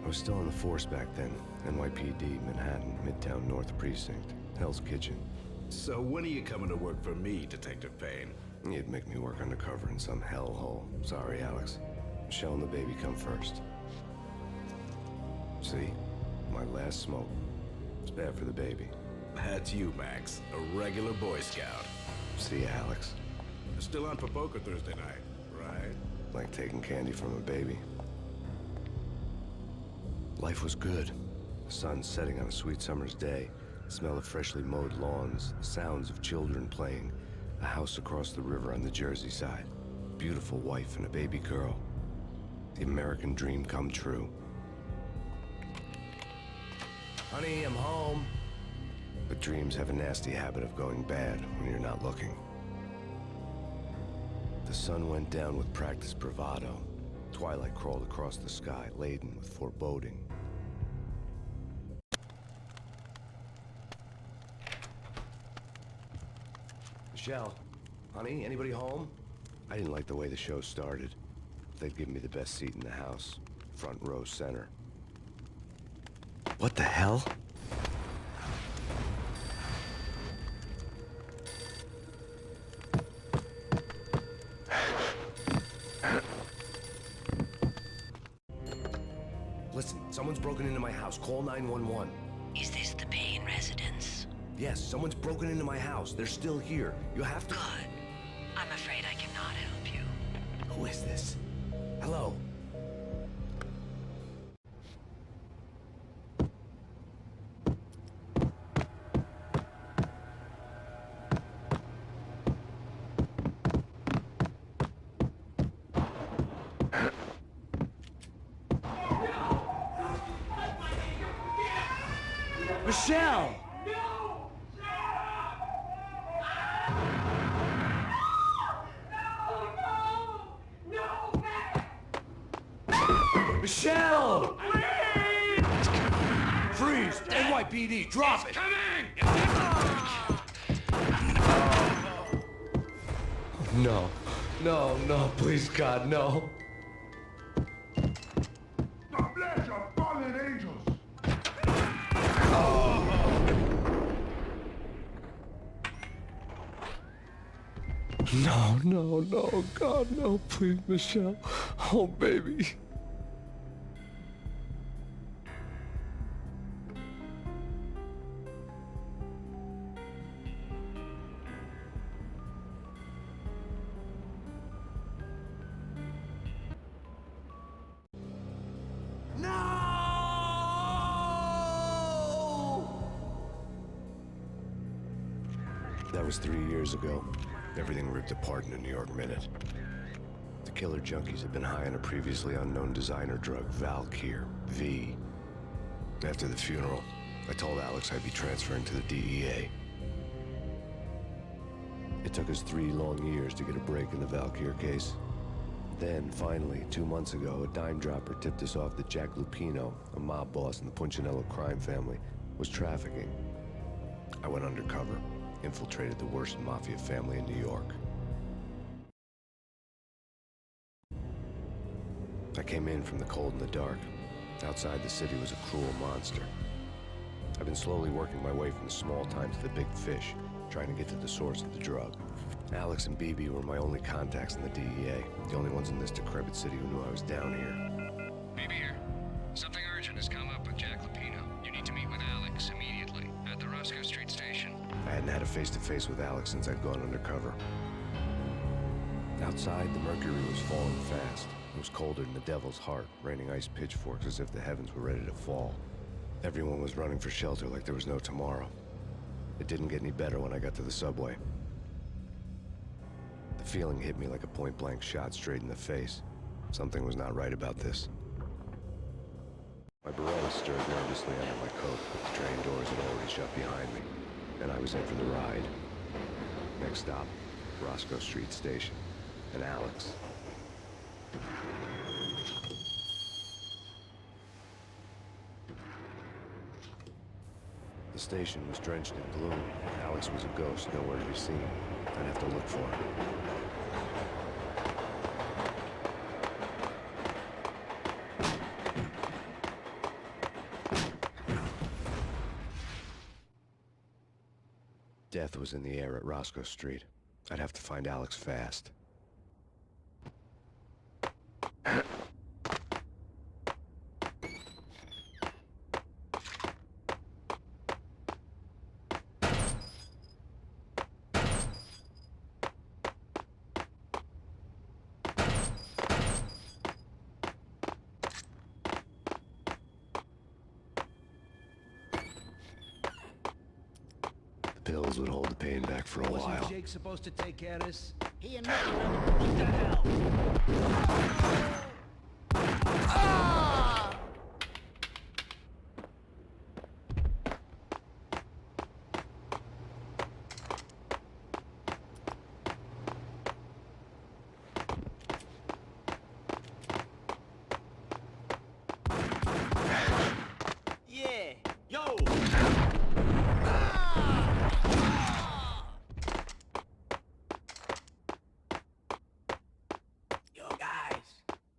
I was still on the force back then. NYPD, Manhattan, Midtown North Precinct, Hell's Kitchen. So when are you coming to work for me, Detective Payne? You'd make me work undercover in some hellhole. Sorry, Alex. Michelle and the baby come first. See? My last smoke. It's bad for the baby. That's you, Max. A regular Boy Scout. See ya, Alex. Still on for poker Thursday night, right? Like taking candy from a baby. Life was good. The sun setting on a sweet summer's day. The smell of freshly mowed lawns. The sounds of children playing. A house across the river on the Jersey side. Beautiful wife and a baby girl. The American dream come true. Honey, I'm home. But dreams have a nasty habit of going bad when you're not looking. The sun went down with practiced bravado. Twilight crawled across the sky, laden with foreboding. Michelle, honey, anybody home? I didn't like the way the show started. They'd give me the best seat in the house, front row center. What the hell? Listen, someone's broken into my house. Call 911. Is this the Payne residence? Yes, someone's broken into my house. They're still here. You have to... Good. I'm afraid I cannot help you. Who is this? Hello? Michelle! Michelle! Please! Freeze! NYPD, drop it! Coming! No. No, no, please, God, no. God bless your fallen angels! No, no, no, God, no, please, Michelle. Oh, baby. That was 3 years ago. Everything ripped apart in a New York minute. The killer junkies had been high on a previously unknown designer drug, Valkyr, V. After the funeral, I told Alex I'd be transferring to the DEA. It took us 3 long years to get a break in the Valkyr case. Then, finally, 2 months ago, a dime dropper tipped us off that Jack Lupino, a mob boss in the Punchinello crime family, was trafficking. I went undercover. Infiltrated the worst mafia family in New York. I came in from the cold and the dark. Outside the city was a cruel monster. I've been slowly working my way from the small time to the big fish, trying to get to the source of the drug. Alex and BB were my only contacts in the DEA, the only ones in this decrepit city who knew I was down here. BB here. Something urgent has come up with Jack Lupino. You need to meet with Alex immediately at the Roscoe Street station. I hadn't had a face-to-face with Alex since I'd gone undercover. Outside, the mercury was falling fast. It was colder than the devil's heart, raining ice pitchforks as if the heavens were ready to fall. Everyone was running for shelter like there was no tomorrow. It didn't get any better when I got to the subway. The feeling hit me like a point-blank shot straight in the face. Something was not right about this. My Beretta stirred nervously under my coat, but the train doors had already shut behind me, and I was in for the ride. Next stop, Roscoe Street Station, and Alex. The station was drenched in gloom. Alex was a ghost, nowhere to be seen. I'd have to look for him. Death was in the air at Roscoe Street. I'd have to find Alex fast. Pills would hold the pain back for a while. Wasn't Jake supposed to take care of this? He and Nick what the hell? Yeah, yo!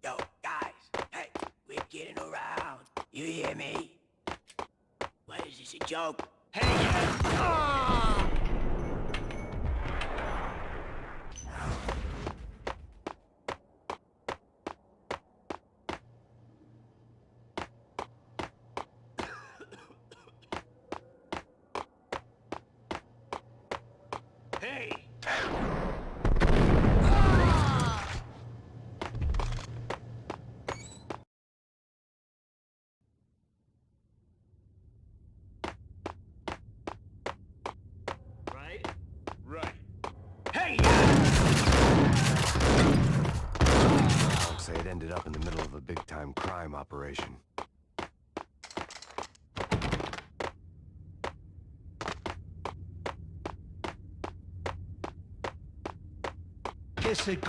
Yo guys, hey, we're getting around. You hear me? What is this, a joke? Hey, guys! Hey! Right. Hey! Alex say it ended up in the middle of a big-time crime operation. Kiss it.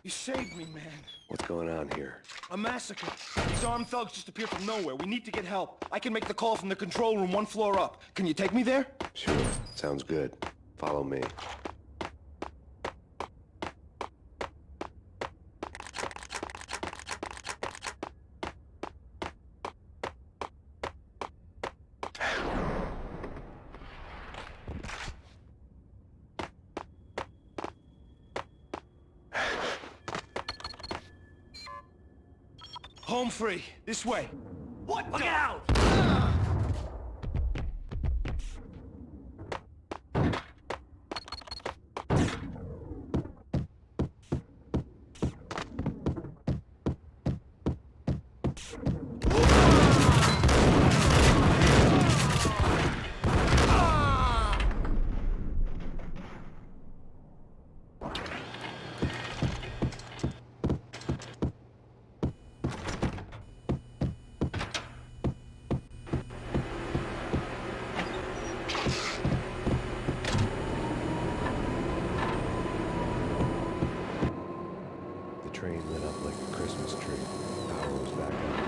You saved me, man. What's going on here? A massacre. These armed thugs just appeared from nowhere. We need to get help. I can make the call from the control room 1 floor up. Can you take me there? Sure, sounds good. Follow me. Home free. This way. What? Look out! The train lit up like a Christmas tree. Power was back on.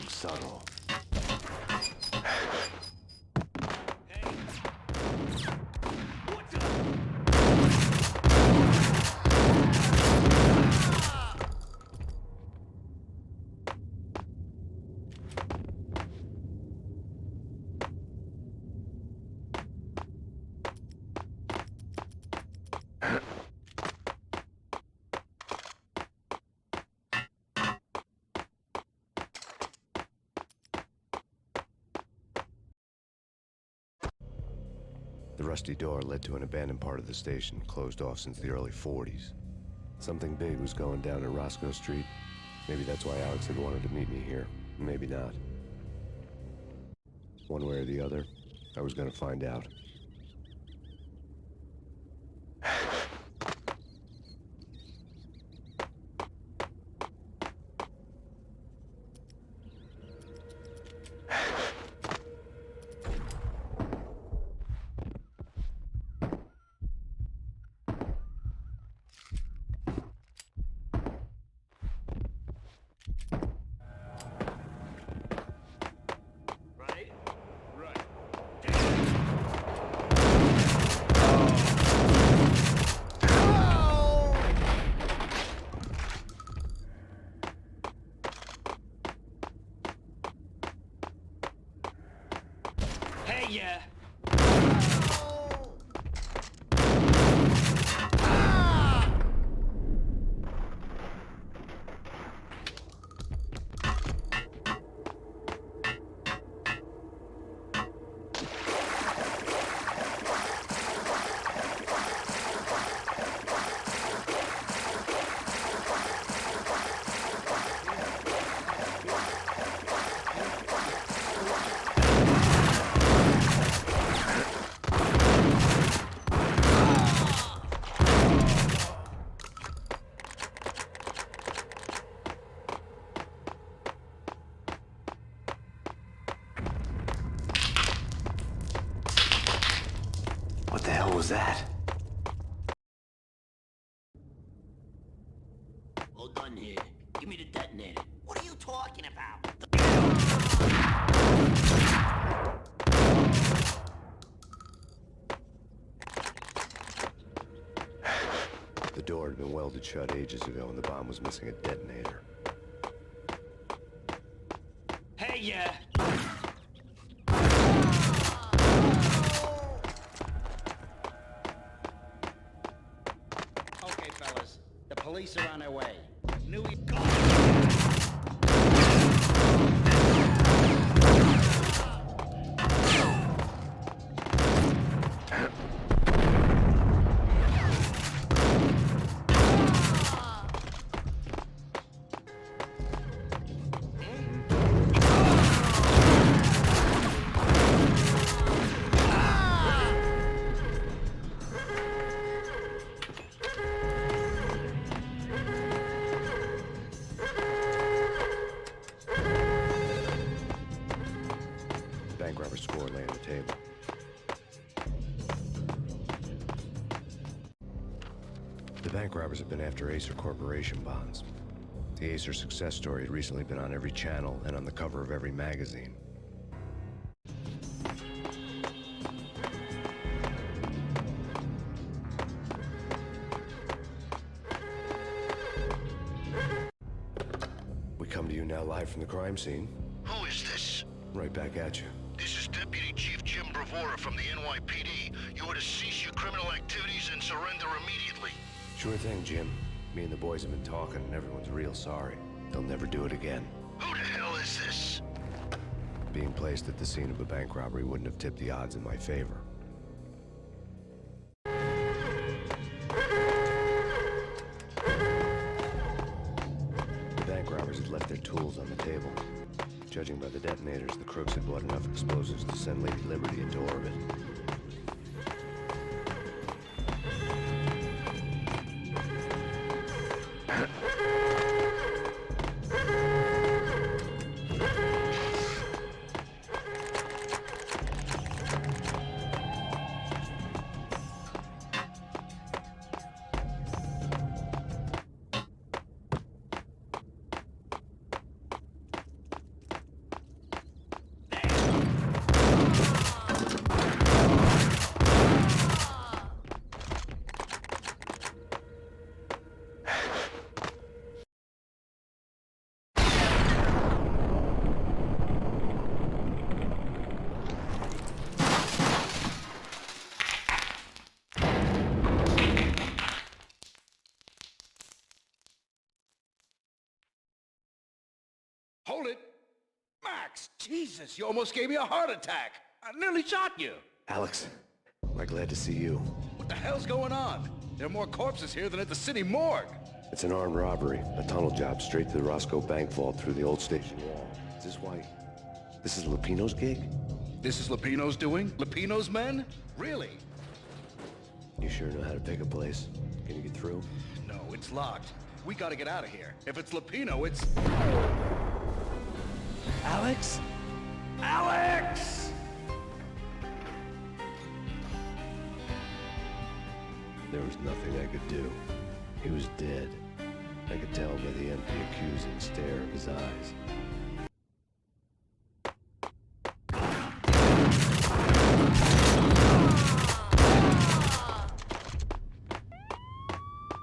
Subtle. The rusty door led to an abandoned part of the station, closed off since the early 40s. Something big was going down at Roscoe Street. Maybe that's why Alex had wanted to meet me here. Maybe not. One way or the other, I was gonna find out. Hey, yeah. What the hell was that? Hold on here. Give me the detonator. What are you talking about? The door had been welded shut ages ago and the bomb was missing a detonator. Hey, yeah. Okay, fellas. The police are on their way. Knew we... Bank robber score lay on the table. The bank robbers have been after Acer Corporation bonds. The Acer success story had recently been on every channel and on the cover of every magazine. We come to you now live from the crime scene. Who is this? Right back at you. This is Deputy Chief Jim Bravura from the NYPD. You are to cease your criminal activities and surrender immediately. Sure thing, Jim. Me and the boys have been talking and everyone's real sorry. They'll never do it again. Who the hell is this? Being placed at the scene of a bank robbery wouldn't have tipped the odds in my favor. The bank robbers had left their tools on the table. Judging by the detonators, the crooks had bought enough explosives to send Lady Liberty into orbit. Hold it! Max! Jesus, you almost gave me a heart attack! I nearly shot you! Alex, am I glad to see you? What the hell's going on? There are more corpses here than at the city morgue! It's an armed robbery, a tunnel job straight to the Roscoe Bank vault through the old station wall. Is this why? This is Lupino's gig? This is Lupino's doing? Lupino's men? Really? You sure know how to pick a place. Can you get through? No, it's locked. We gotta get out of here. If it's Lupino, it's... Alex? Alex! There was nothing I could do. He was dead. I could tell by the empty, accusing stare of his eyes.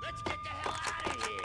Let's get the hell out of here!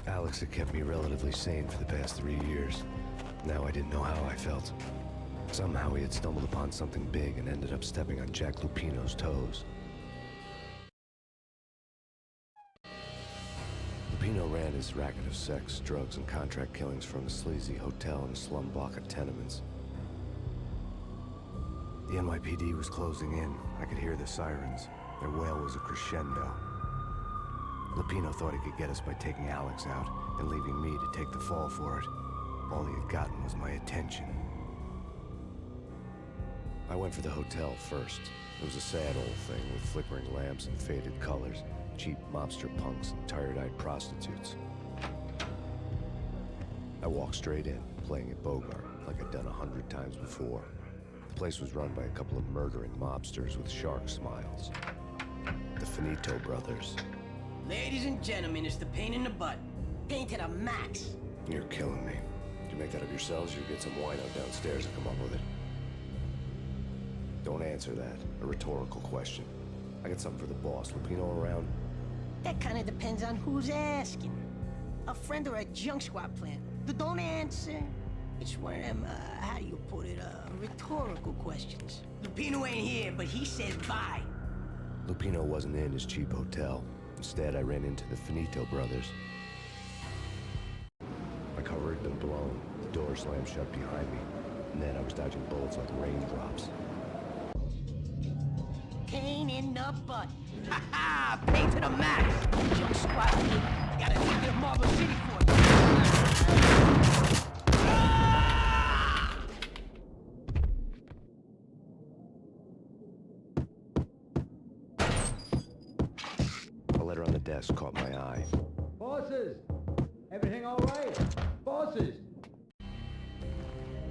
Alex had kept me relatively sane for the past 3 years. Now I didn't know how I felt. Somehow he had stumbled upon something big and ended up stepping on Jack Lupino's toes. Lupino ran his racket of sex, drugs, and contract killings from a sleazy hotel in a slum block of tenements. The NYPD was closing in. I could hear the sirens. Their wail was a crescendo. Lupino thought he could get us by taking Alex out and leaving me to take the fall for it. All he had gotten was my attention. I went for the hotel first. It was a sad old thing with flickering lamps and faded colors, cheap mobster punks and tired-eyed prostitutes. I walked straight in, playing at Bogart, like I'd done 100 times before. The place was run by a couple of murdering mobsters with shark smiles. The Finito brothers. Ladies and gentlemen, it's the pain in the butt. Pain to the max. You're killing me. Did you make that up yourselves, or you get some wino downstairs and come up with it? Don't answer that. A rhetorical question. I got something for the boss. Lupino around? That kind of depends on who's asking. A friend or a junk squad plan. Don't answer. It's one of them, how do you put it, rhetorical questions. Lupino ain't here, but he says bye. Lupino wasn't in his cheap hotel. Instead, I ran into the Finito brothers. My cover had been blown. The door slammed shut behind me. And then I was dodging bullets like raindrops. Pain in the butt. Ha ha! Pain to the max. Junk squad. Gotta take it to Marble City for you. Ah! A letter on the desk caught my eye. Bosses! Everything all right? Bosses!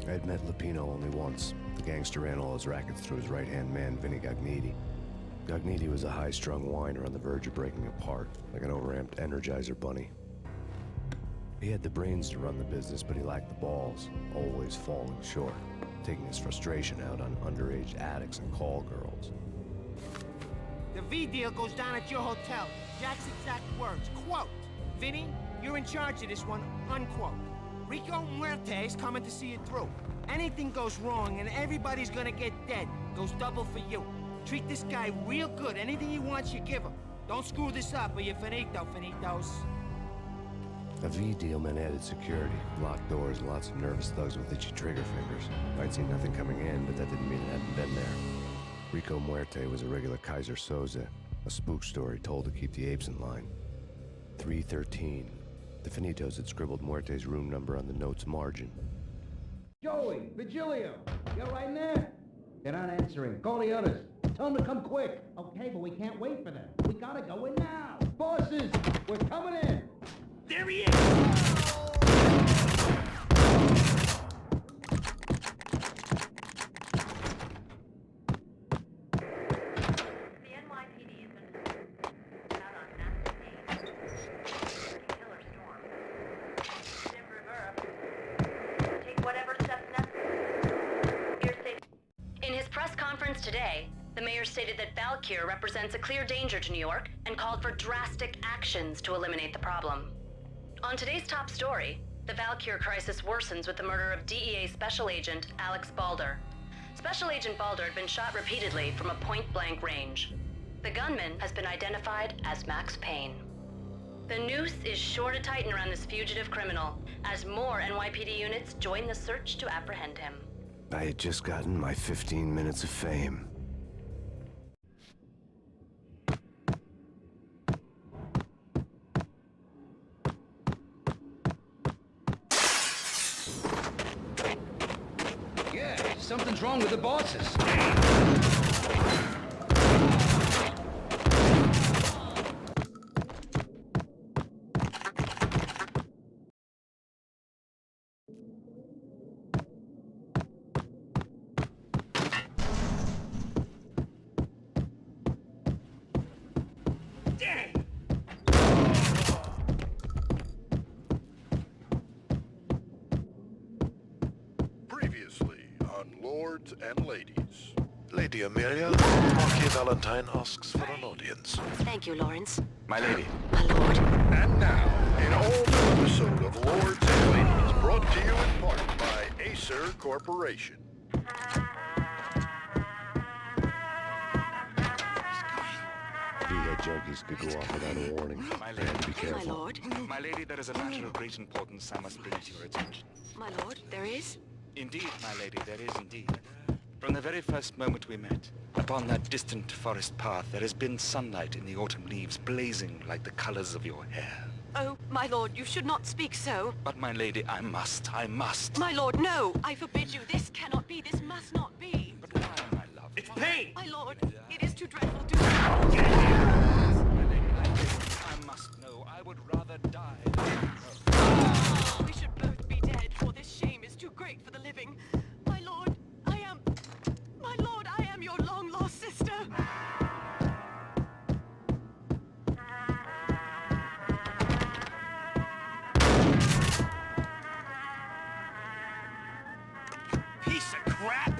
I had met Lupino only once. The gangster ran all his rackets through his right-hand man, Vinny Gagniti. Gagniti was a high-strung whiner on the verge of breaking apart, like an overamped Energizer bunny. He had the brains to run the business, but he lacked the balls, always falling short, taking his frustration out on underage addicts and call girls. The V deal goes down at your hotel. Jack's exact words, quote, Vinny, you're in charge of this one, unquote. Rico Muerte's coming to see it through. Anything goes wrong and everybody's gonna get dead. Goes double for you. Treat this guy real good. Anything he wants, you give him. Don't screw this up or you're finito, finitos. A V deal meant added security, locked doors, and lots of nervous thugs with itchy trigger fingers. I'd seen nothing coming in, but that didn't mean it hadn't been there. Rico Muerte was a regular Kaiser Soze, a spook story told to keep the apes in line. 313. The Finitos had scribbled Muerte's room number on the note's margin. Joey, Vigilio, you're right in there? They're not answering. Call the others. Tell them to come quick. Okay, but we can't wait for them. We gotta go in now. Bosses, we're coming in. There he is! Just today, the mayor stated that Valkyr represents a clear danger to New York and called for drastic actions to eliminate the problem. On today's top story, the Valkyr crisis worsens with the murder of DEA Special Agent Alex Balder. Special Agent Balder had been shot repeatedly from a point-blank range. The gunman has been identified as Max Payne. The noose is sure to tighten around this fugitive criminal as more NYPD units join the search to apprehend him. I had just gotten my 15 minutes of fame. Yeah, something's wrong with the bosses. Previously on Lords and Ladies. Lady Amelia, Marquis Valentine asks for an audience. Thank you, Lawrence. My lady. My lord. And now, an all-new episode of Lords and Ladies, brought to you in part by Acer Corporation. Behead junkies could go off without a warning. My lady. Be careful. My lord. My lady, there is a matter of great importance I must bring to your attention. My lord, there is? Indeed, my lady, there is indeed. From the very first moment we met, upon that distant forest path, there has been sunlight in the autumn leaves blazing like the colors of your hair. Oh, my lord, you should not speak so. But my lady, I must. My lord, no! I forbid you. This cannot be. This must not be. But why, my love? It's Payne! My lord, it is too dreadful to... My lady, I must know. I would rather die than know. We should both be dead, for this shame is too great for the living. My lord, I am your long-lost sister. Piece of crap!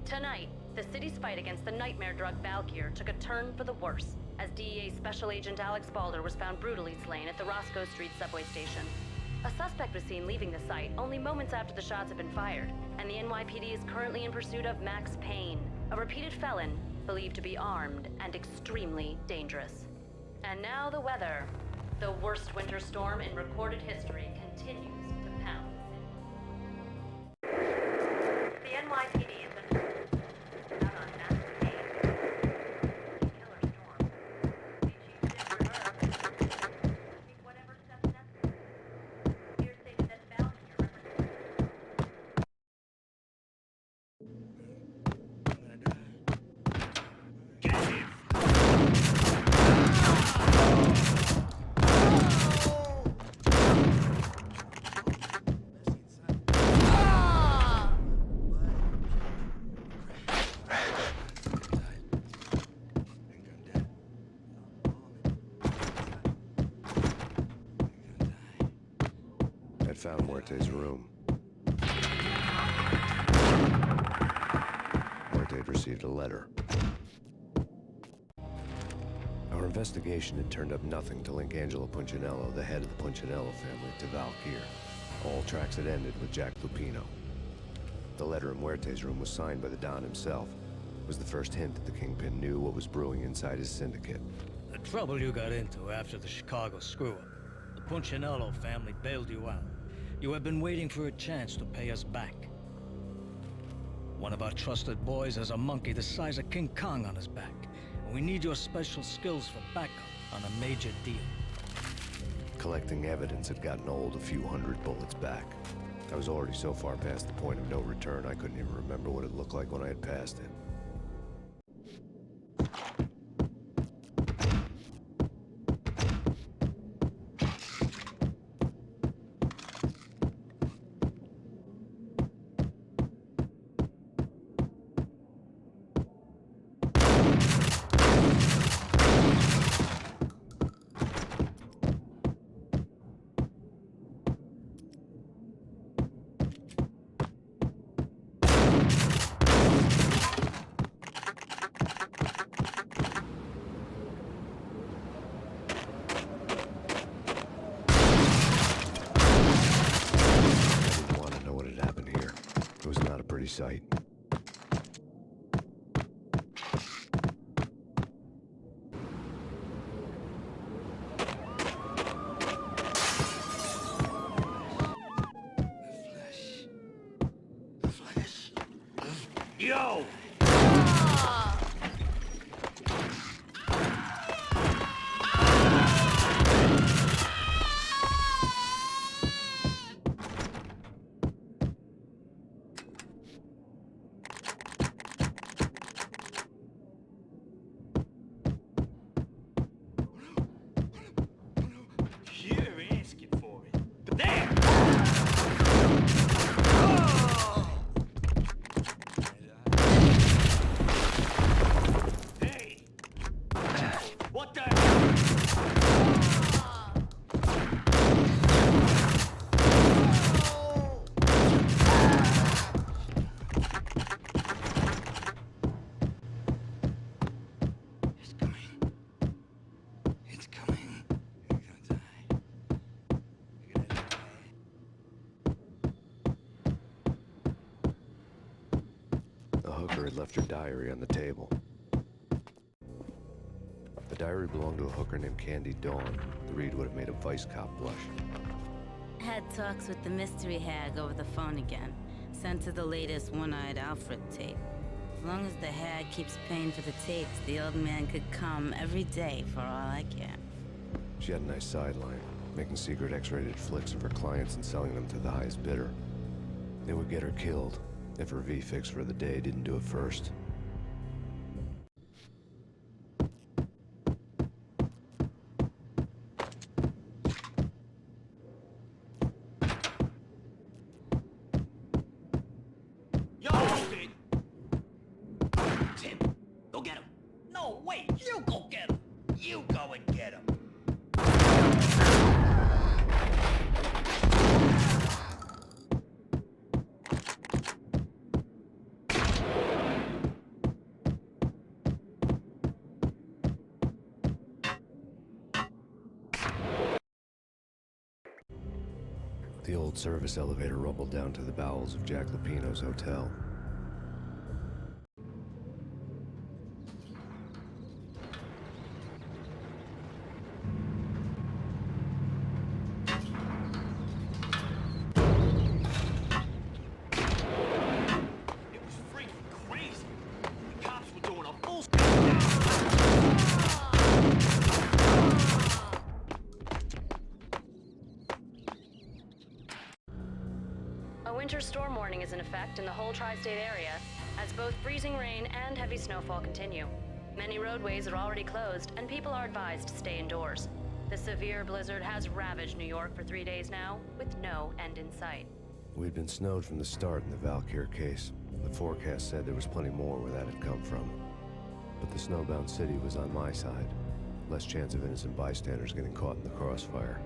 Tonight, the city's fight against the nightmare drug Valkyr took a turn for the worse, as DEA Special Agent Alex Balder was found brutally slain at the Roscoe Street subway station. A suspect was seen leaving the site only moments after the shots had been fired, and the NYPD is currently in pursuit of Max Payne, a repeated felon believed to be armed and extremely dangerous. And now the weather. The worst winter storm in recorded history continues to pound the city. The NYPD has been out on Max Payne, a killer storm. The chief did reverse, take whatever steps necessary. Here stated that Valkyr represents... Get him! I'd found Muerte's room. Muerte had received a letter. Our investigation had turned up nothing to link Angelo Punchinello, the head of the Punchinello family, to Valkyr. All tracks had ended with Jack Lupino. The letter in Muerte's room was signed by the Don himself. It was the first hint that the Kingpin knew what was brewing inside his syndicate. The trouble you got into after the Chicago screw-up. The Punchinello family bailed you out. You have been waiting for a chance to pay us back. One of our trusted boys has a monkey the size of King Kong on his back. And we need your special skills for backup on a major deal. Collecting evidence had gotten old a few hundred bullets back. I was already so far past the point of no return I couldn't even remember what it looked like when I had passed it. sight. Yo! You're asking for it. But there! Hey! What the? It's coming. It's coming. You're gonna die. You're gonna die. The hooker had left her diary on the table. The diary belonged to a hooker named Candy Dawn. The read would have made a vice cop blush. Had talks with the mystery hag over the phone again. Sent her the latest one-eyed Alfred tape. As long as the hag keeps paying for the tapes, the old man could come every day for all I care. She had a nice sideline, making secret X-rated flicks of her clients and selling them to the highest bidder. They would get her killed if her V-fix for the day didn't do it first. Yo, Tim! Tim, go get him. No, wait, you go get him. You go and get him. The old service elevator rumbled down to the bowels of Jack Lupino's hotel. It was freaking crazy. The cops were doing a full A winter storm warning is in effect in the whole tri-state area, as both freezing rain and heavy snowfall continue. Many roadways are already closed, and people are advised to stay indoors. The severe blizzard has ravaged New York for 3 days now, with no end in sight. We'd been snowed from the start in the Valkyr case. The forecast said there was plenty more where that had come from. But the snowbound city was on my side. Less chance of innocent bystanders getting caught in the crossfire.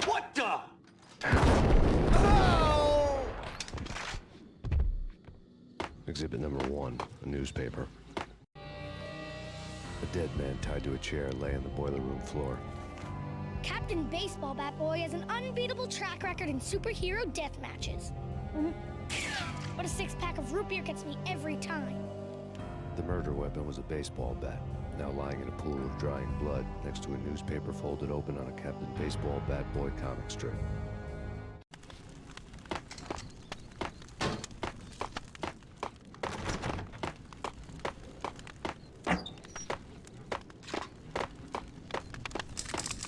What the? Exhibit number 1, a newspaper. A dead man tied to a chair lay on the boiler room floor. Captain Baseball Bat Boy has an unbeatable track record in superhero death matches. But a 6-pack of root beer gets me every time. The murder weapon was a baseball bat, now lying in a pool of drying blood next to a newspaper folded open on a Captain Baseball Bat Boy comic strip.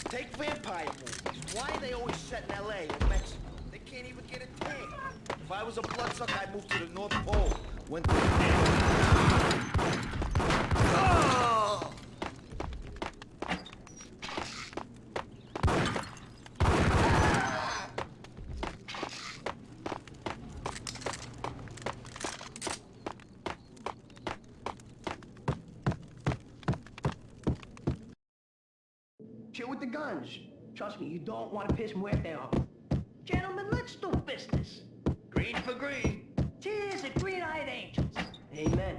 Take vampire movies. Why are they always set in L.A. or Mexico? They can't even get a tan. If I was a bloodsucker, I'd move to the North Pole. Went to Chill with the guns. Trust me, you don't want to piss Muerte off. Gentlemen, let's do business. Green for green. Cheers at green-eyed angels. Amen.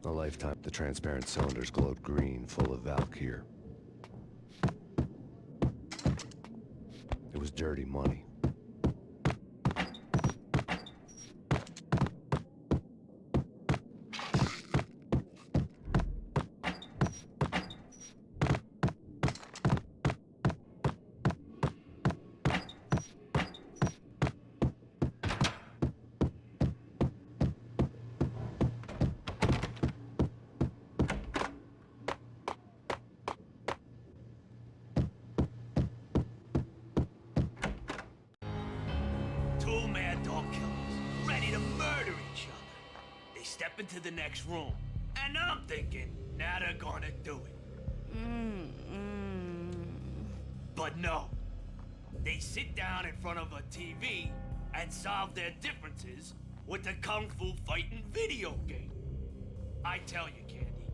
A lifetime, the transparent cylinders glowed green, full of Valkyr. It was dirty money. Two mad dog killers, ready to murder each other. They step into the next room, and I'm thinking, now they're gonna do it. But no. They sit down in front of a TV and solve their differences with the Kung Fu fighting video game. I tell you, Candy,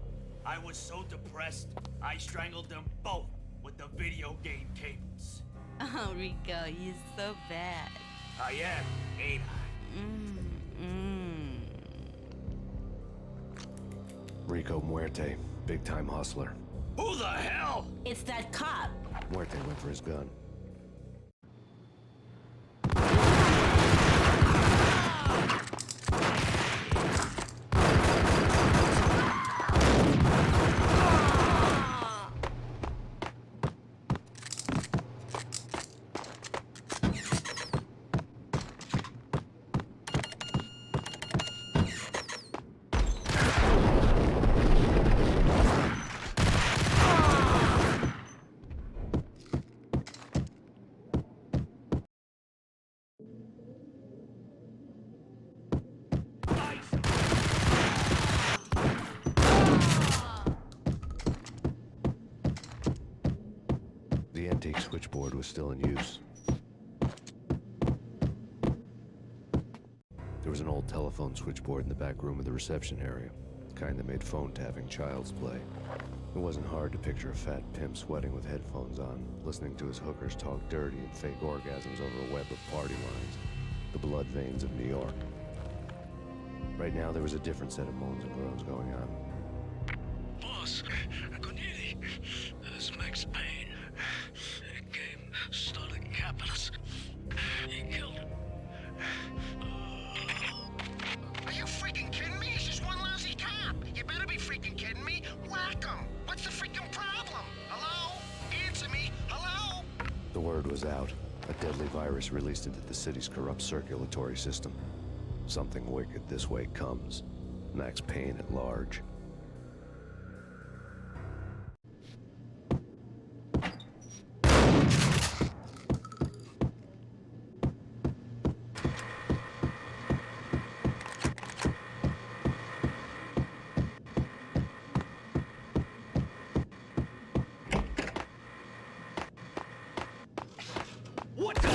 I was so depressed, I strangled them both with the video game cables. Oh, Rico, you're so bad. I am, ain't I? Rico Muerte, big-time hustler. Who the hell? It's that cop. Muerte went for his gun. The antique switchboard was still in use. There was an old telephone switchboard in the back room of the reception area, the kind that made phone tapping child's play. It wasn't hard to picture a fat pimp sweating with headphones on, listening to his hookers talk dirty and fake orgasms over a web of party lines, the blood veins of New York. Right now, there was a different set of moans and groans going on. Boss, good evening. This is Max Payne. He came, started capping us. He killed him. Are you freaking kidding me? He's just one lousy cop. You better be freaking kidding me. Whack him. What's the freaking problem? Hello? Answer me. Hello? The word was out. A deadly virus released into the city's corrupt circulatory system. Something wicked this way comes. Max Payne at large. What the?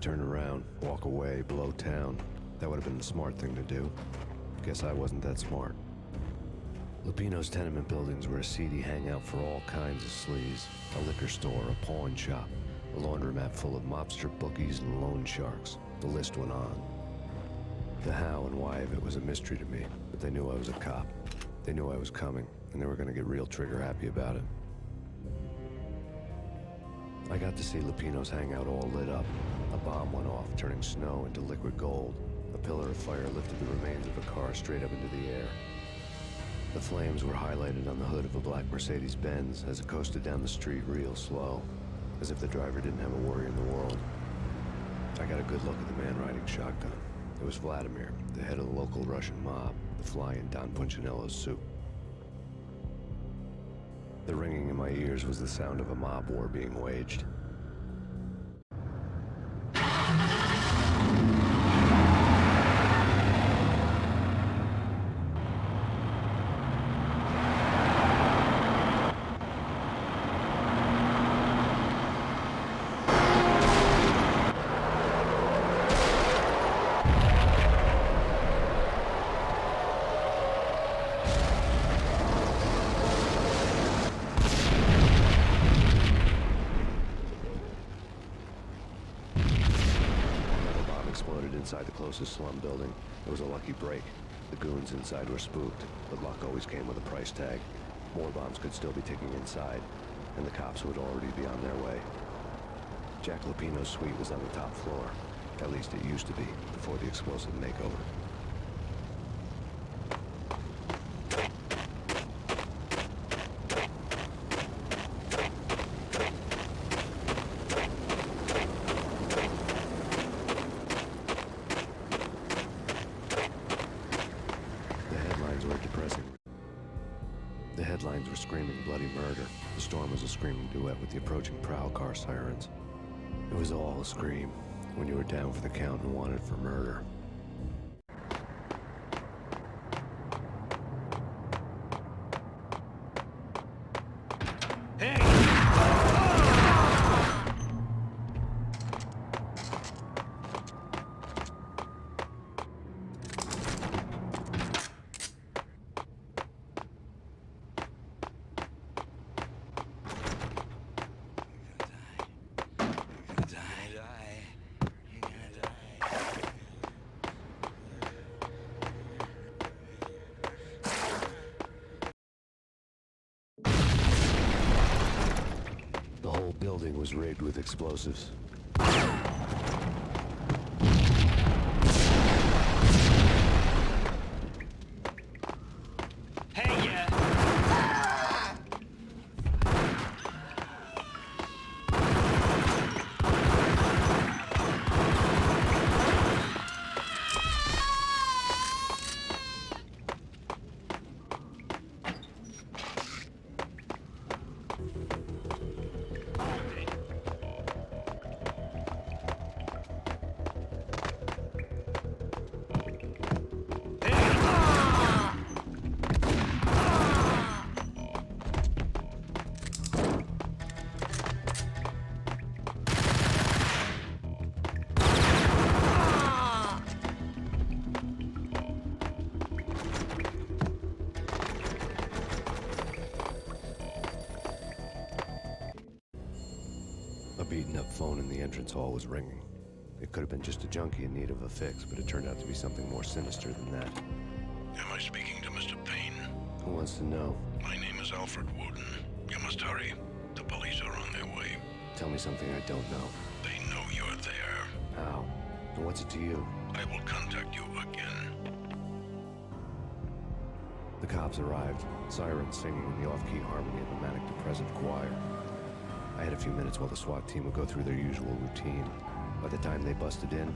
Turn around, walk away, blow town. That would have been the smart thing to do. Guess I wasn't that smart. Lupino's tenement buildings were a seedy hangout for all kinds of sleaze. A liquor store, a pawn shop, a laundromat full of mobster bookies and loan sharks. The list went on. The how and why of it was a mystery to me, but they knew I was a cop. They knew I was coming, and they were gonna get real trigger happy about it. I got to see Lupino's hangout all lit up. A bomb went off, turning snow into liquid gold. A pillar of fire lifted the remains of a car straight up into the air. The flames were highlighted on the hood of a black Mercedes-Benz as it coasted down the street real slow, as if the driver didn't have a worry in the world. I got a good look at the man riding shotgun. It was Vladimir, the head of the local Russian mob, the fly in Don Punchinello's soup. The ringing in my ears was the sound of a mob war being waged. Inside the closest slum building. It was a lucky break. The goons inside were spooked, but luck always came with a price tag. More bombs could still be ticking inside, and the cops would already be on their way. Jack Lupino's suite was on the top floor. At least it used to be, before the explosive makeover. The headlines were screaming bloody murder. The storm was a screaming duet with the approaching prowl car sirens. It was all a scream when you were down for the count and wanted for murder. The whole building was rigged with explosives. A beaten-up phone in the entrance hall was ringing. It could have been just a junkie in need of a fix, but it turned out to be something more sinister than that. Am I speaking to Mr. Payne? Who wants to know? My name is Alfred Wooten. You must hurry. The police are on their way. Tell me something I don't know. They know you're there. How? And what's it to you? I will contact you again. The cops arrived, sirens singing in the off-key harmony of a manic-depressive choir. I had a few minutes while the SWAT team would go through their usual routine. By the time they busted in,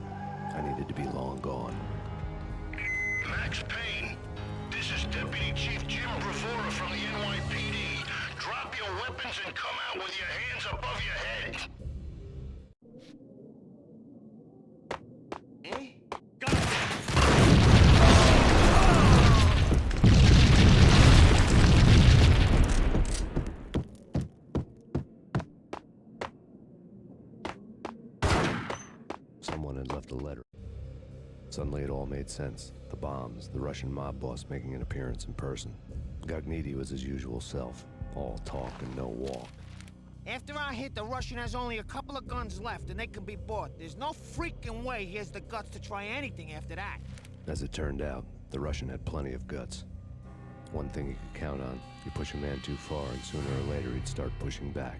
I needed to be long gone. Max Payne, this is Deputy Chief Jim Bravura from the NYPD. Drop your weapons and come out with your hands above your head. Someone had left a letter. Suddenly it all made sense. The bombs, the Russian mob boss making an appearance in person. Gagniti was his usual self, all talk and no walk. After our hit, the Russian has only a couple of guns left, and they can be bought. There's no freaking way he has the guts to try anything after that. As it turned out, the Russian had plenty of guts. One thing he could count on, you push a man too far and sooner or later he'd start pushing back.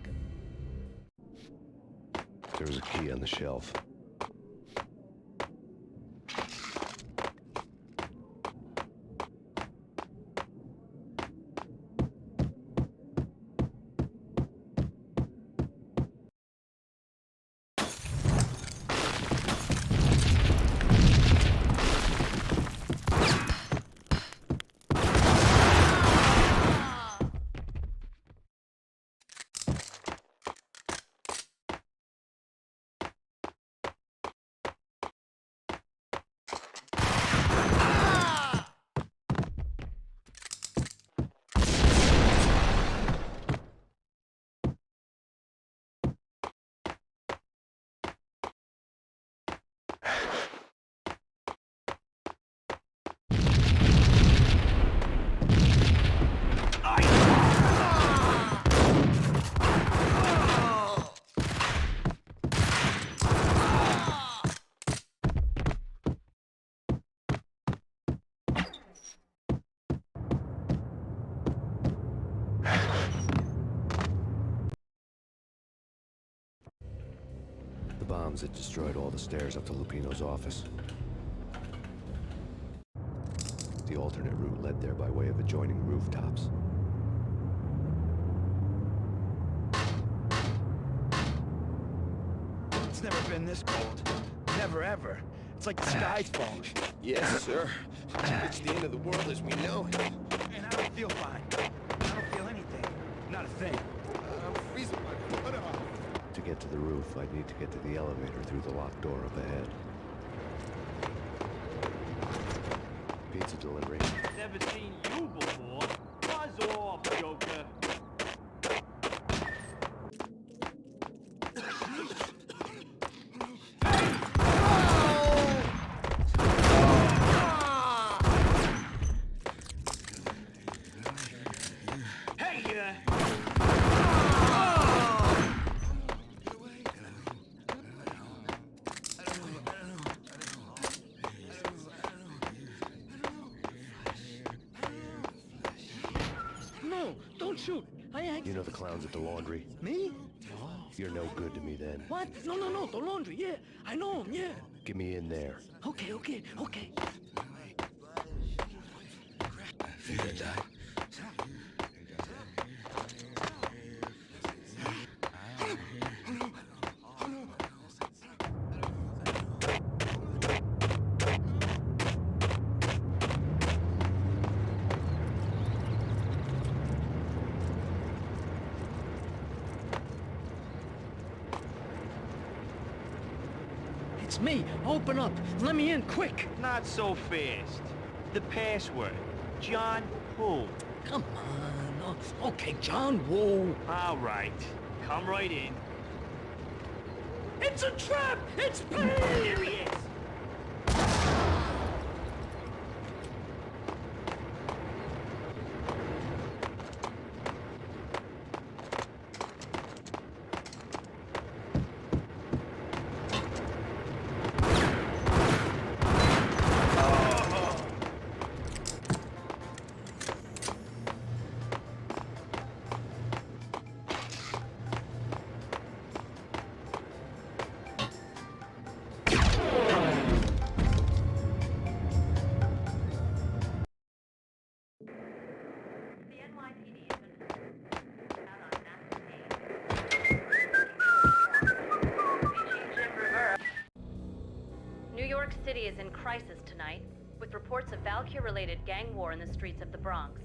There was a key on the shelf. The bombs had destroyed all the stairs up to Lupino's office. The alternate route led there by way of adjoining rooftops. It's never been this cold. Never ever. It's like the sky's falling. Yes, sir. It's the end of the world as we know it. And I don't feel fine. I don't feel anything. Not a thing. I'm freezing my butt off. To get to the roof, I'd need to get to the elevator through the locked door up ahead. Pizza delivery. Never seen you before. Buzz off, Joker. Shoot, You know the clowns at the laundry? Me? No. You're no good to me then. What? No, the laundry, yeah. I know him, yeah. Get me in there. Okay. Think I died? It's me. Open up. Let me in, quick. Not so fast. The password. John who? Come on. Oh, okay, John Woo. All right. Come right in. It's a trap! It's Payne! Here he is. New York City is in crisis tonight, with reports of Valkyr-related gang war in the streets of the Bronx.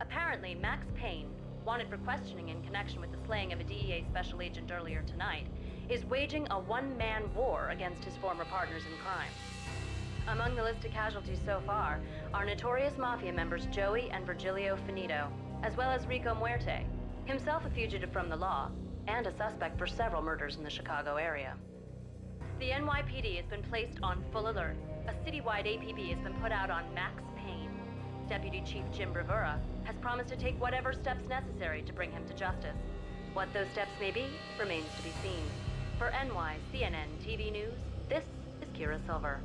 Apparently, Max Payne, wanted for questioning in connection with the slaying of a DEA special agent earlier tonight, is waging a one-man war against his former partners in crime. Among the list of casualties so far are notorious mafia members Joey and Virgilio Finito, as well as Rico Muerte, himself a fugitive from the law, and a suspect for several murders in the Chicago area. The NYPD has been placed on full alert. A citywide APB has been put out on Max Payne. Deputy Chief Jim Bravura has promised to take whatever steps necessary to bring him to justice. What those steps may be remains to be seen. For NY CNN TV News, this is Kira Silver.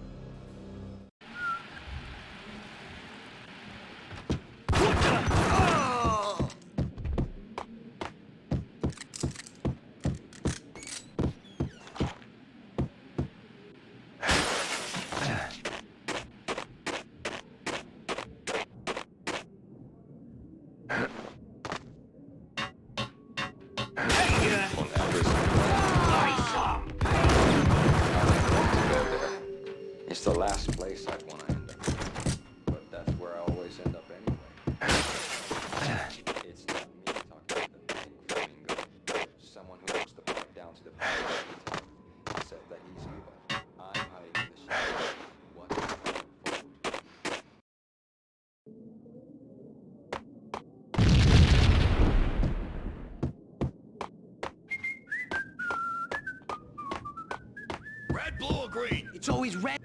place I'd want to end up. But that's where I always end up anyway. It's not me talking about the big flamingo. Someone who knows the pipe down to the point. He said that he's you, but I'm hiding in the shadows. What's forward? Red, blue, or green? It's always red.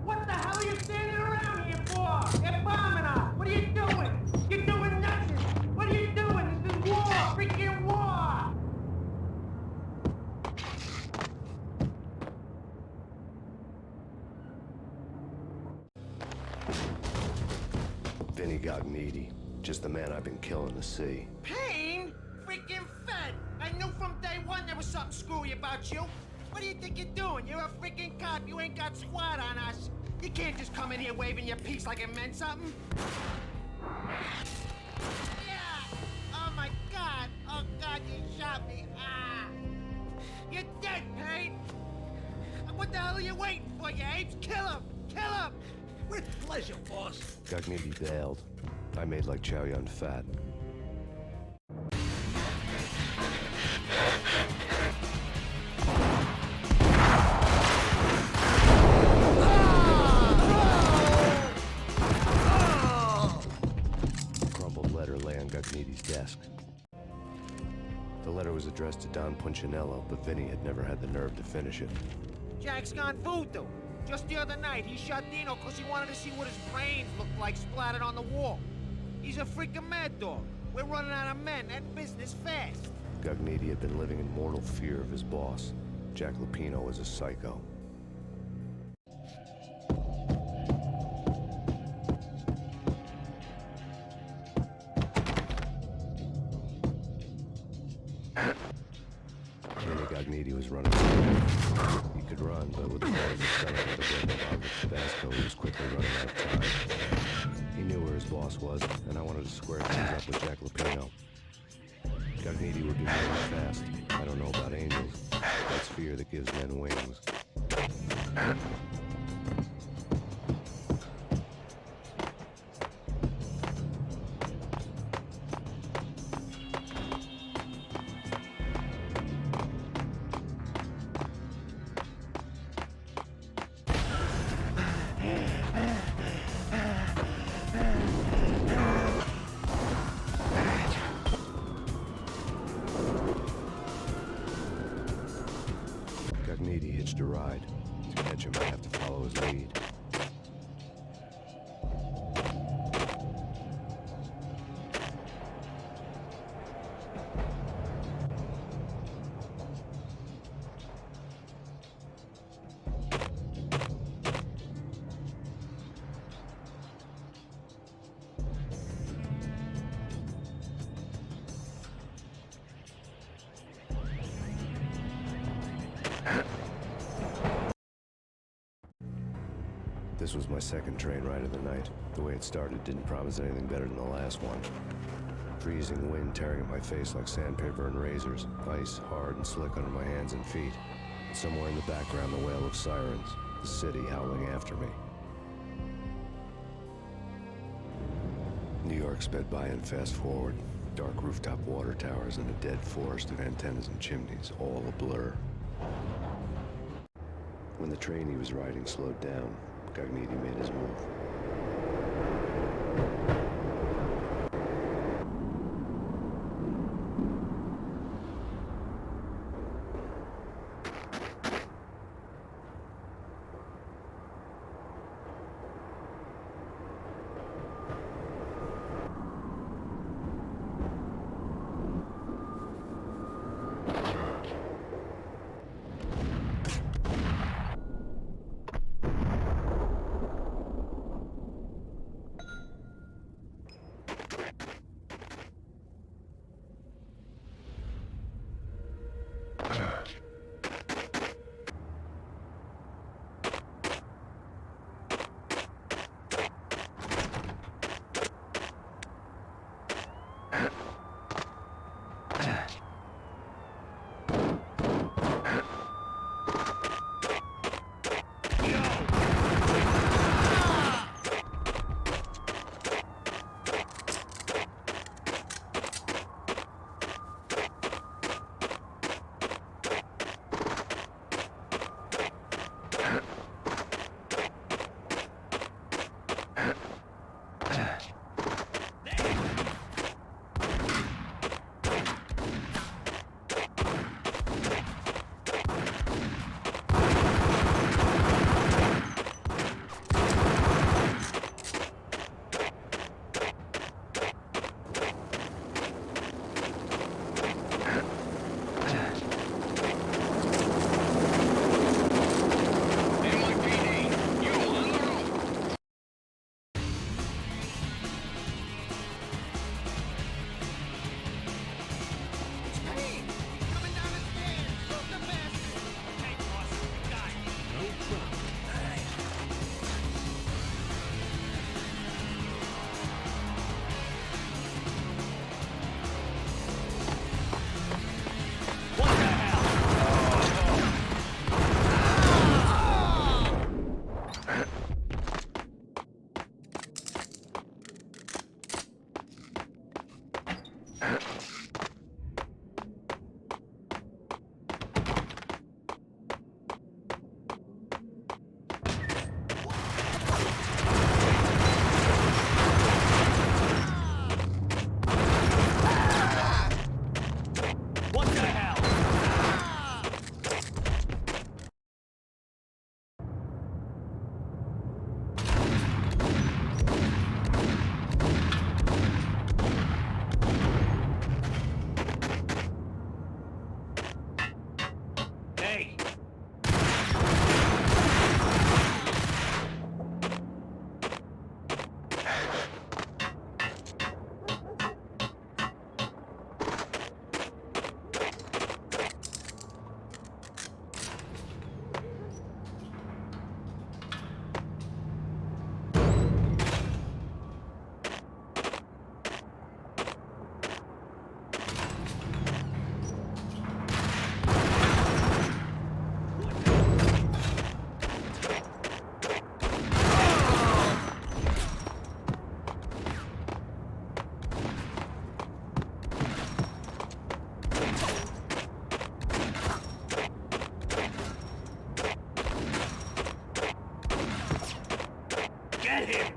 What the hell are you standing around here for? They're bombing us. What are you doing? You're doing nothing. What are you doing? This is war. Freaking war. Vinny got needy. Just the man I've been killing to see. Payne? Freaking fed. I knew from day one there was something screwy about you. What do you think you're doing? You're a freaking cop. You ain't got squad on us. You can't just come in here waving your piece like it meant something. Yeah. Oh my God. Oh God, you shot me. Ah. You're dead, Payne. What the hell are you waiting for, you apes? Kill him. Kill him. With pleasure, boss. Gagnetti bailed. I made like Chow Yun Fat. Crumpled letter lay on Gagnetti's desk. The letter was addressed to Don Punchinello, but Vinny had never had the nerve to finish it. Jack's gone voodoo. Just the other night, he shot Dino because he wanted to see what his brains looked like splattered on the wall. He's a freaking mad dog. We're running out of men and business fast. Gagnetti had been living in mortal fear of his boss. Jack Lupino was a psycho. Gagnetti was running. He could run, but with the ball of his stomach and the blood of Tabasco, he was quickly running out of time. He knew where his boss was, and I wanted to square things up with Jack Lupino. Gagnetti would be moving fast. I don't know about angels. It's fear that gives men wings. Gagnetti hitched a ride. To catch him, I have to follow his lead. This was my second train ride of the night. The way it started didn't promise anything better than the last one. Freezing wind tearing at my face like sandpaper and razors. Ice hard and slick under my hands and feet. Somewhere in the background, the wail of sirens. The city howling after me. New York sped by in fast forward. Dark rooftop water towers and a dead forest of antennas and chimneys, all a blur. When the train he was riding slowed down, Gagnetti made his move. What the hell? Hey! Get him!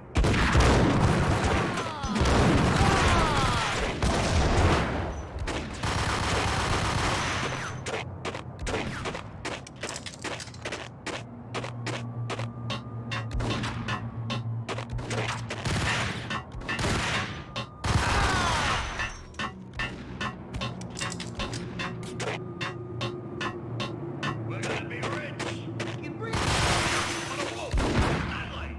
We're gonna be rich! You bring on a wolf! Adelaide!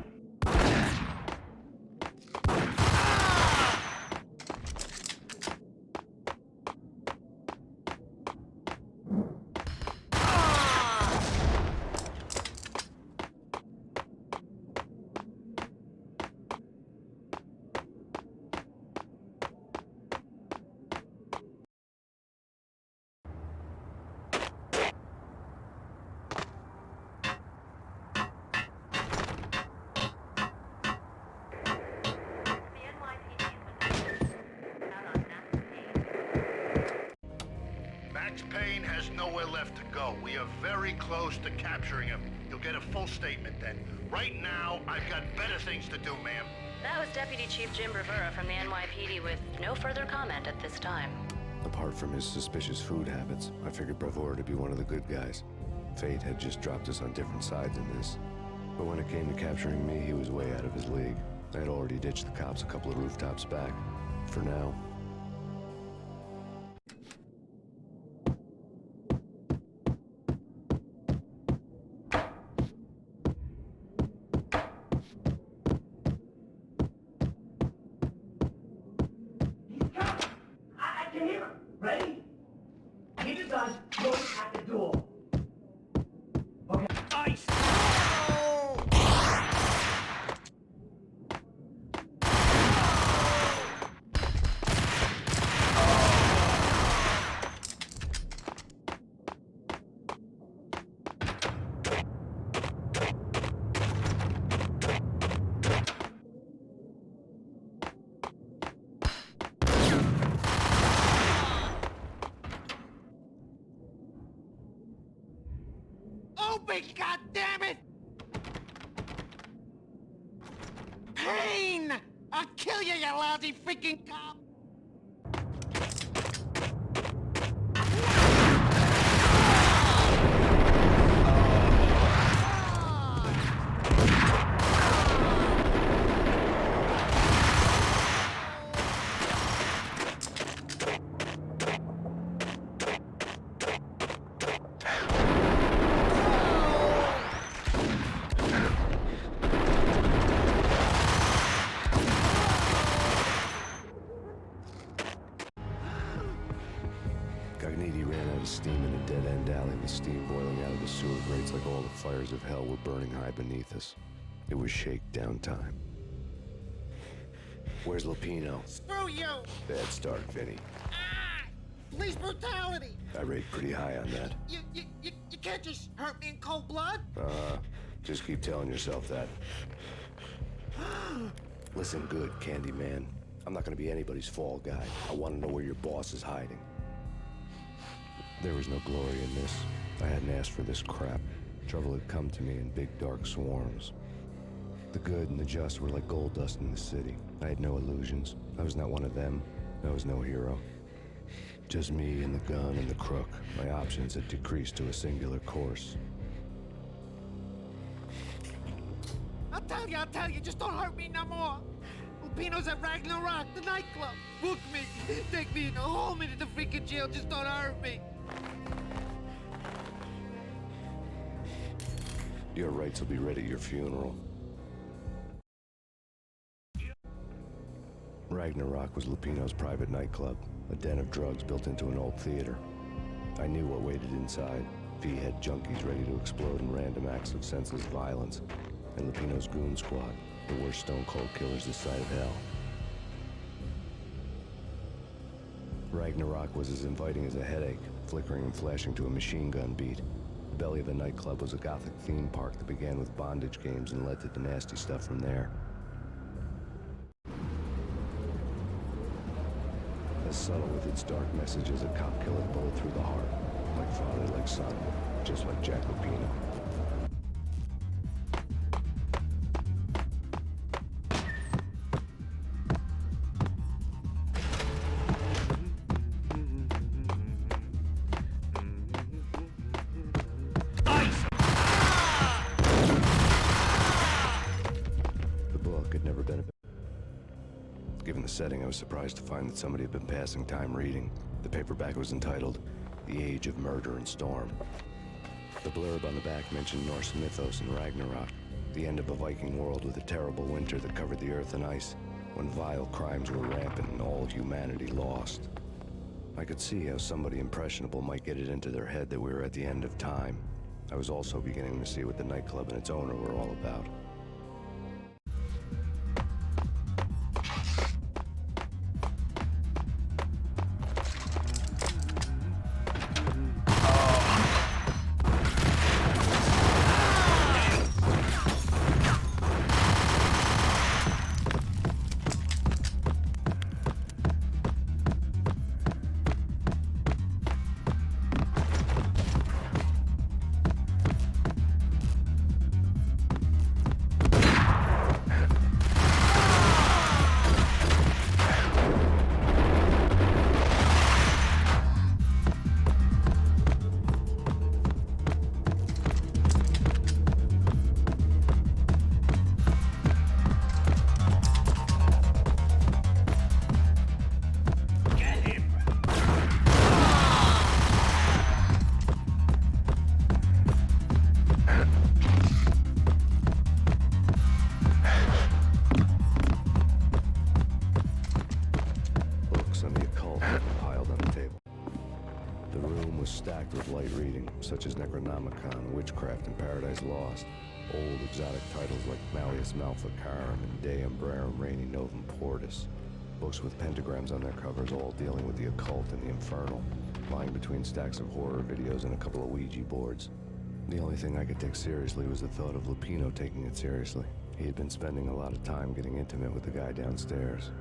Max Payne has nowhere left to go. We are very close to capturing him. You'll get a full statement then. Right now, I've got better things to do, ma'am. That was Deputy Chief Jim Rivera from the NYPD with no further comment at this time. Apart from his suspicious food habits, I figured Bravura to be one of the good guys. Fate had just dropped us on different sides in this. But when it came to capturing me, he was way out of his league. I had already ditched the cops a couple of rooftops back. For now. I can hear him. Ready? Keep your guns pointed at the door. Okay. Ice! Open, goddammit! Payne! I'll kill you, you lousy freaking cop! Cogniti ran out of steam in a dead-end alley with steam boiling out of the sewer grates like all the fires of hell were burning high beneath us. It was shakedown time. Where's Lupino? Screw you! Bad start, Vinny. Police brutality! I rate pretty high on that. You can't just hurt me in cold blood! Just keep telling yourself that. Listen good, Candyman. I'm not gonna be anybody's fall guy. I wanna know where your boss is hiding. There was no glory in this. I hadn't asked for this crap. Trouble had come to me in big dark swarms. The good and the just were like gold dust in the city. I had no illusions. I was not one of them. I was no hero. Just me and the gun and the crook. My options had decreased to a singular course. I'll tell you, just don't hurt me no more. Lupino's at Ragnarok, the nightclub. Book me, take me, hold me to the freaking jail, just don't hurt me. Your rights will be ready at your funeral. Ragnarok was Lupino's private nightclub, a den of drugs built into an old theater. I knew what waited inside. V-head junkies ready to explode in random acts of senseless violence. And Lupino's goon squad, the worst stone-cold killers this side of hell. Ragnarok was as inviting as a headache, flickering and flashing to a machine gun beat. The belly of the nightclub was a gothic theme park that began with bondage games and led to the nasty stuff from there. As subtle with its dark message as a cop-killer bullet through the heart. Like father, like son, just like Jack Lupino. Given the setting, I was surprised to find that somebody had been passing time reading. The paperback was entitled, The Age of Murder and Storm. The blurb on the back mentioned Norse mythos and Ragnarok, the end of a Viking world with a terrible winter that covered the earth in ice, when vile crimes were rampant and all humanity lost. I could see how somebody impressionable might get it into their head that we were at the end of time. I was also beginning to see what the nightclub and its owner were all about. Such as Necronomicon, Witchcraft, and Paradise Lost. Old exotic titles like Malleus Maleficarum and De Umbrarum Reini Novum Portis. Books with pentagrams on their covers, all dealing with the occult and the infernal, lying between stacks of horror videos and a couple of Ouija boards. The only thing I could take seriously was the thought of Lupino taking it seriously. He had been spending a lot of time getting intimate with the guy downstairs.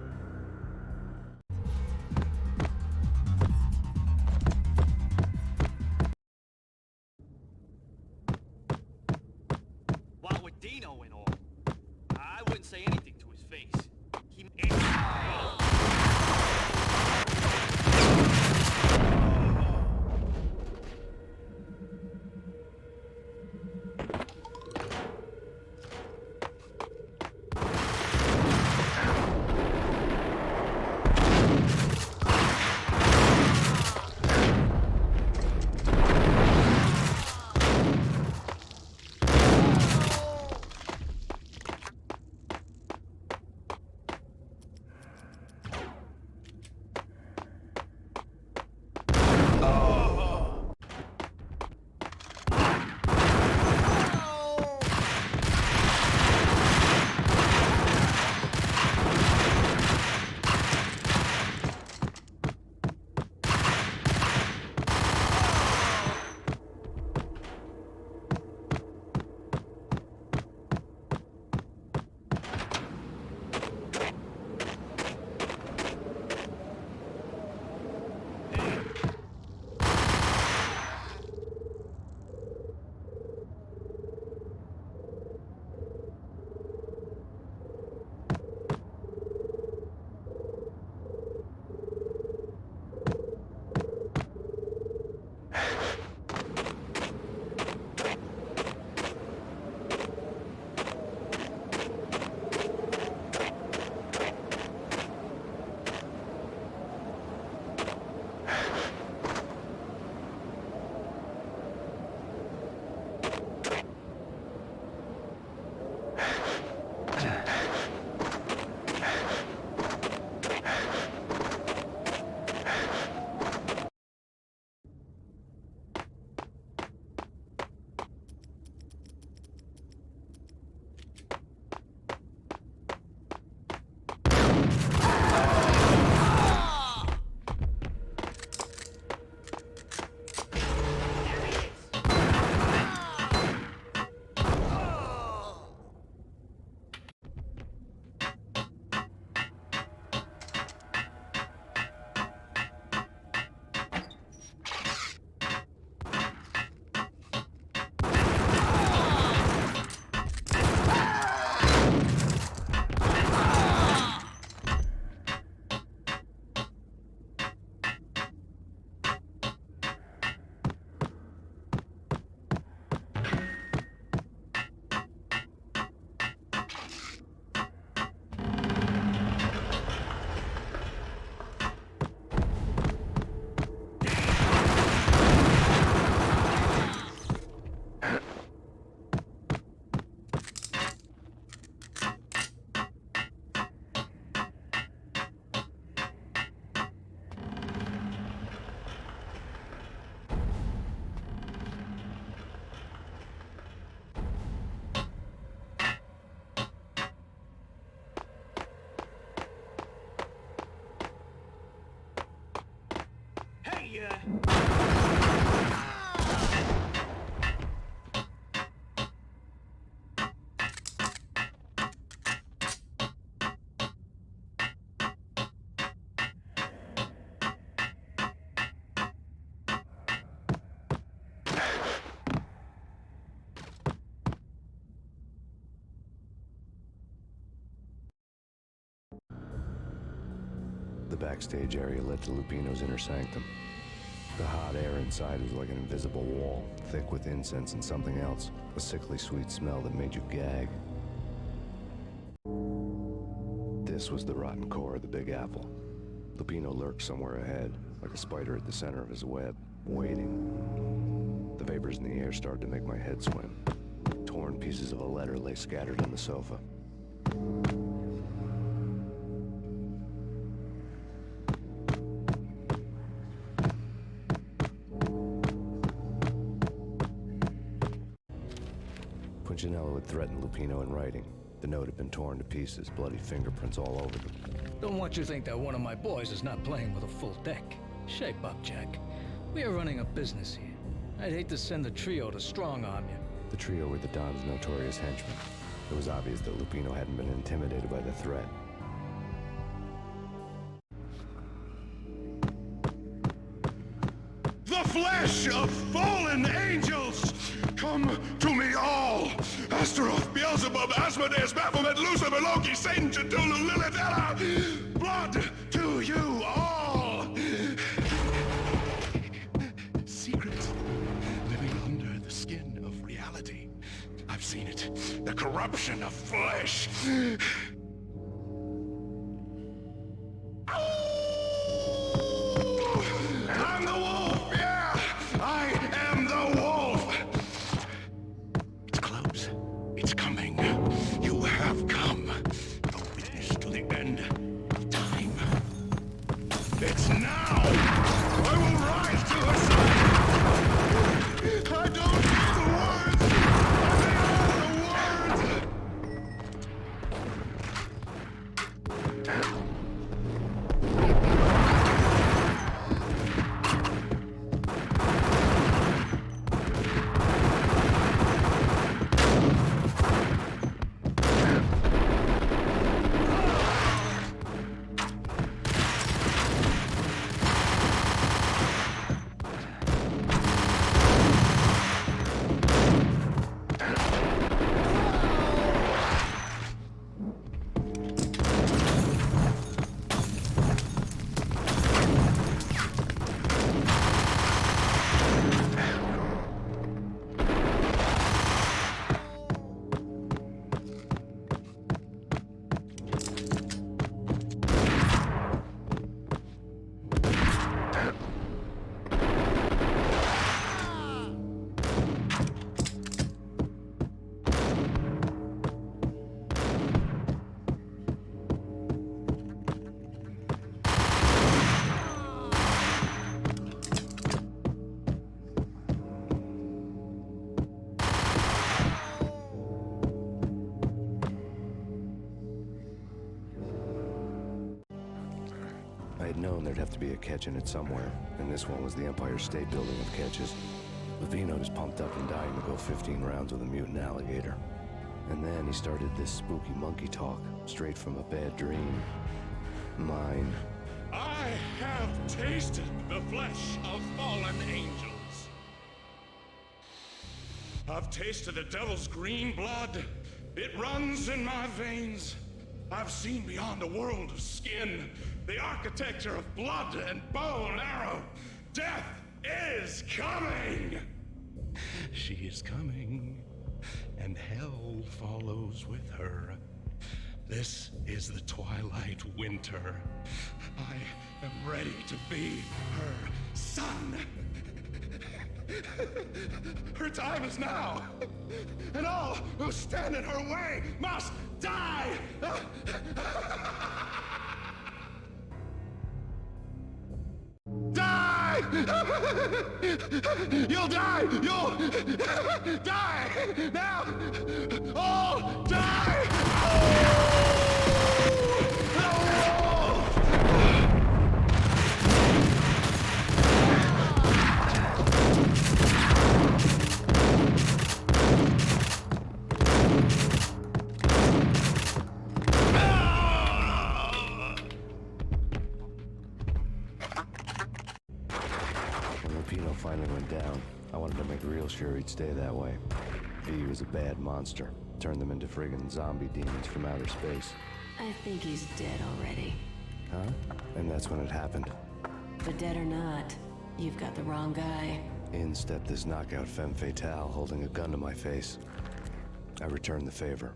The backstage area led to Lupino's inner sanctum. The hot air inside was like an invisible wall, thick with incense and something else, a sickly sweet smell that made you gag. This was the rotten core of the Big Apple. Lupino lurked somewhere ahead, like a spider at the center of his web, waiting. The vapors in the air started to make my head swim. Torn pieces of a letter lay scattered on the sofa. Punchinello had threatened Lupino in writing. The note had been torn to pieces, bloody fingerprints all over them. Don't want you to think that one of my boys is not playing with a full deck. Shape up, Jack. We are running a business here. I'd hate to send the trio to strong-arm you. The trio were the Don's notorious henchmen. It was obvious that Lupino hadn't been intimidated by the threat. The flesh of fallen angels! Come to me all! Astaroth, Beelzebub, Asmodeus, Baphomet, Lucifer, Loki, Satan, Cthulhu, Lilith, blood to you all! Secrets living under the skin of reality. I've seen it. The corruption of flesh. I'm the wolf, yeah! I am the wolf! It's close. It's coming. You have come. A witness to the end of time. It's now! I will rise to her side! I don't need the words! I are the words! I had known there'd have to be a catch in it somewhere, and this one was the Empire State Building of catches. Lupino was pumped up and dying to go 15 rounds with a mutant alligator. And then he started this spooky monkey talk, straight from a bad dream. Mine. I have tasted the flesh of fallen angels. I've tasted the devil's green blood. It runs in my veins. I've seen beyond a world of skin, the architecture of blood and bow and arrow. Death is coming! She is coming, and hell follows with her. This is the twilight winter. I am ready to be her son. Her time is now, and all who stand in her way must die! Die! You'll die! You'll die! Now! All die! finally went down, I wanted to make real sure he'd stay that way. V was a bad monster. Turned them into friggin' zombie demons from outer space. I think he's dead already. Huh? And that's when it happened. But dead or not, you've got the wrong guy. In stepped this knockout femme fatale holding a gun to my face. I returned the favor.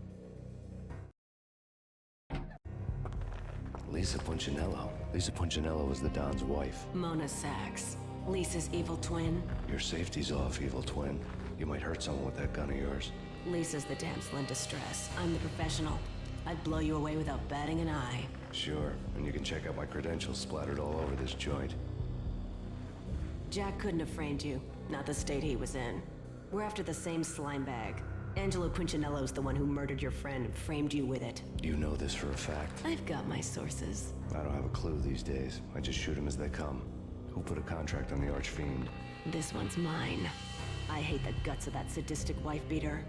Lisa Punchinello. Lisa Punchinello was the Don's wife. Mona Sax. Lisa's evil twin. Your safety's off, evil twin. You might hurt someone with that gun of yours. Lisa's the damsel in distress. I'm the professional. I'd blow you away without batting an eye. Sure, and you can check out my credentials splattered all over this joint. Jack couldn't have framed you. Not the state he was in. We're after the same slime bag. Angelo Punchinello's the one who murdered your friend and framed you with it. You know this for a fact. I've got my sources. I don't have a clue these days. I just shoot them as they come. Who put a contract on the Archfiend? This one's mine. I hate the guts of that sadistic wife-beater.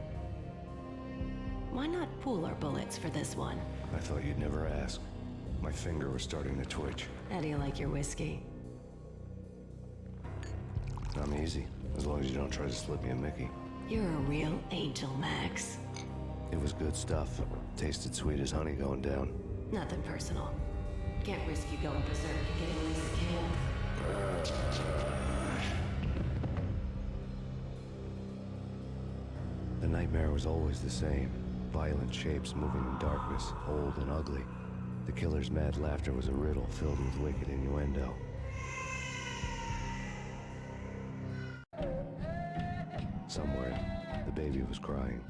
Why not pool our bullets for this one? I thought you'd never ask. My finger was starting to twitch. How do you like your whiskey? I'm easy, as long as you don't try to slip me a Mickey. You're a real angel, Max. It was good stuff. Tasted sweet as honey going down. Nothing personal. Can't risk you going berserk and getting Lisa killed. The nightmare was always the same. Violent shapes moving in darkness, old and ugly. The killer's mad laughter was a riddle filled with wicked innuendo. Somewhere, the baby was crying.